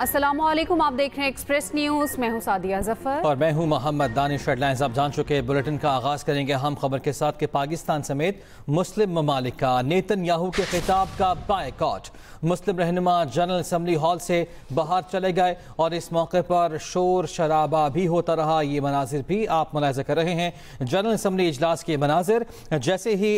अस्सलामुअलैकुम, आप देख रहे हैं एक्सप्रेस न्यूज़। मैं हूं सादिया जफर और मैं हूं मोहम्मद दानिश। हेडलाइंस आप जान चुके। बुलेटिन का आगाज़ करेंगे हम खबर के साथ कि पाकिस्तान समेत मुस्लिम ममालिक का नेतन्याहू के खिताब का बायकॉट। मुस्लिम रहनुमा जनरल असम्बली हॉल से बाहर चले गए और इस मौके पर शोर शराबा भी होता रहा। ये मनाजिर भी आप मुलाहिज़ा कर रहे हैं। जनरल असम्बली इजलास के मनाजिर जैसे ही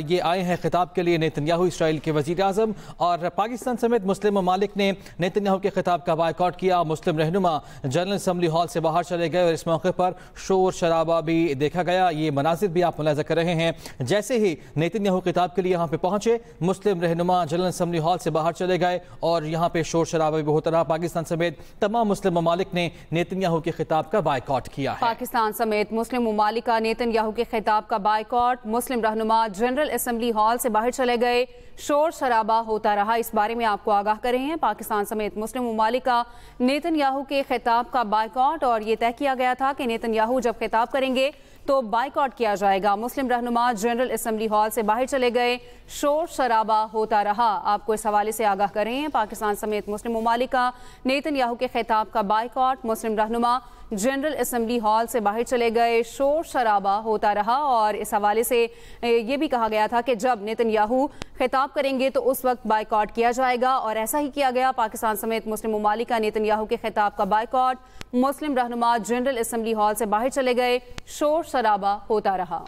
ये आए हैं खिताब के लिए नेतन्याहू इसराइल के वज़ीर आज़म, और पाकिस्तान समेत मुस्लिम ममालिक ने नेतन्याहू के खिताब का बायकॉट किया। मुस्लिम रहनुमा जनरल असम्बली हॉल से बाहर चले गए और इस मौके पर शोर शराबा भी देखा गया। ये मनाजिर भी आप मुलाहिज़ा कर रहे हैं। जैसे ही नेतन्याहू खिताब के लिए यहाँ पे पहुंचे, मुस्लिम रहनुमा जनरल असम्बली हॉल से बाहर चले गए और यहाँ पे शोर शराबा भी होता रहा। पाकिस्तान समेत तमाम मुस्लिम ममालिक ने नेतन्याहू के खिताब का बायकॉट किया है। पाकिस्तान समेत मुस्लिम ममालिक का नेतन्याहू के खिताब का बायकॉट। मुस्लिम रहनुमा जनरल असम्बली हॉल से बाहर चले गए, शोर शराबा होता रहा। इस बारे में आपको आगाह कर रहे हैं। पाकिस्तान समेत मुस्लिम ममालिक का नेतन्याहू के खिताब का बायकॉट, और ये तय किया गया था कि नेतन्याहू जब खिताब करेंगे तो बायकॉट किया जाएगा। मुस्लिम रहनुमा जनरल असम्बली हॉल से बाहर चले गए, शोर शराबा होता रहा। आपको इस हवाले से आगाह कर रहे हैं। पाकिस्तान समेत मुस्लिम ममालिक का नेतन्याहू के खिताब का बायकॉट। मुस्लिम रहनुमा जनरल असम्बली हॉल से बाहर चले गए, शोर शराबा होता रहा। और इस हवाले से ये भी कहा गया था कि जब नेतन्याहू खिताब करेंगे तो उस वक्त बायकॉट किया जाएगा, और ऐसा ही किया गया। पाकिस्तान समेत मुस्लिम ममालिक का नेतन्याहू के खिताब का बायकॉट। मुस्लिम रहनुमा जनरल असम्बली हॉल से बाहर चले गए, शोर शराबा होता रहा।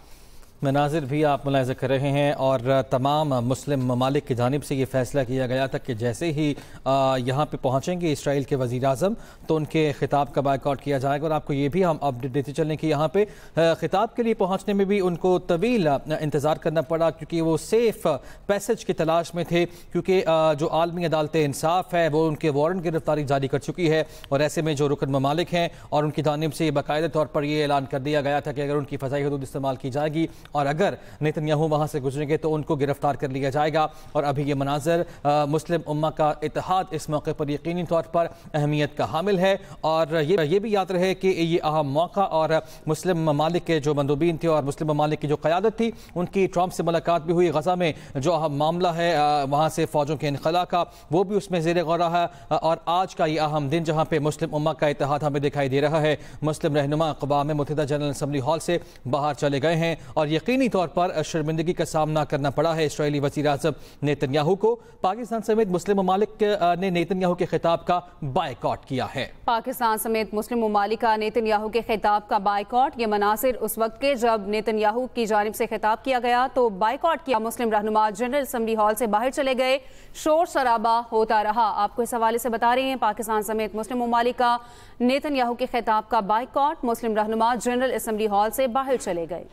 मनाजिर भी आप मुलाहिज़ा कर रहे हैं। और तमाम मुस्लिम ममालिक की जानिब से ये फ़ैसला किया गया था कि जैसे ही यहाँ पे पहुँचेंगे इसराइल के वज़ीर आज़म तो उनके ख़िताब का बायकॉट किया जाएगा। और आपको ये भी हम अपडेट देते चलें कि यहाँ पे ख़िताब के लिए पहुँचने में भी उनको तवील इंतज़ार करना पड़ा, क्योंकि वो सेफ़ पैसेज की तलाश में थे। क्योंकि जो आलमी अदालत इंसाफ है वो उनके वारंट गिरफ्तारी जारी कर चुकी है, और ऐसे में जो रुकन ममालिक हैं और उनकी जानिब से बाकायदा तौर पर ये ऐलान कर दिया गया था कि अगर उनकी फ़ज़ाई हदूद इस्तेमाल की जाएगी और अगर नेतन्याहू वहां से गुजरेंगे तो उनको गिरफ्तार कर लिया जाएगा। और अभी ये मनाजर मुस्लिम उम्मा का इत्तेहाद इस मौके पर यकीनी तौर पर अहमियत का हामिल है। और ये भी याद रहे कि ये अहम मौका, और मुस्लिम ममालिक के जो मंदूबीन थे और मुस्लिम ममालिक की जो क़यादत थी उनकी ट्रंप से मुलाकात भी हुई। गज़ा में जो अहम मामला है वहाँ से फ़ौजों के इनखला का, वो भी उसमें ज़ेर गौर रहा है। और आज का ये अहम दिन जहाँ पर मुस्लिम उम्मा का इत्तेहाद हमें दिखाई दे रहा है। मुस्लिम रहनुमा अक़वाम मुत्तहिदा जनरल असम्बली हॉल से बाहर चले गए हैं और यकीनी तौर पर शर्मिंदगी का सामना करना पड़ा है इसराइली वज़ीर आज़म नेतन्याहू को। पाकिस्तान समेत मुस्लिम ममालिक ने नेतन्याहू के खिताब का बायकॉट किया है। पाकिस्तान समेत मुस्लिम ममालिक का नेतन्याहू के खिताब का बायकॉट। ये मनासिर उस वक्त के जब नेतन्याहू की जानिब से खिताब किया गया तो बायकॉट किया। मुस्लिम रहनुमा जनरल असम्बली हॉल से बाहर चले गए, शोर शराबा होता रहा। आपको इस हवाले से बता रहे हैं। पाकिस्तान समेत मुस्लिम ममालिक का नेतन्याहू के खिताब का बायकॉट। मुस्लिम रहनुमा जनरल असम्बली हॉल से बाहर चले गए।